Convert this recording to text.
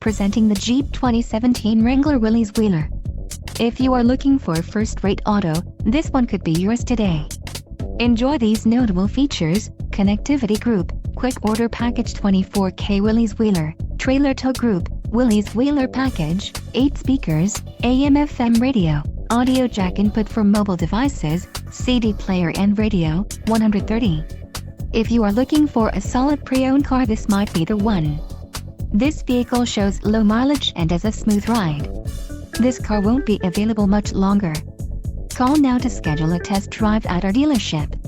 Presenting the Jeep 2017 Wrangler Willys Wheeler. If you are looking for a first-rate auto, this one could be yours today. Enjoy these notable features: connectivity group, quick order package, 24K Willys Wheeler, trailer tow group, Willys Wheeler package, 8 speakers, AM/FM radio, audio jack input for mobile devices, CD player and radio, 130. If you are looking for a solid pre-owned car, this might be the one. This vehicle shows low mileage and has a smooth ride. This car won't be available much longer. Call now to schedule a test drive at our dealership.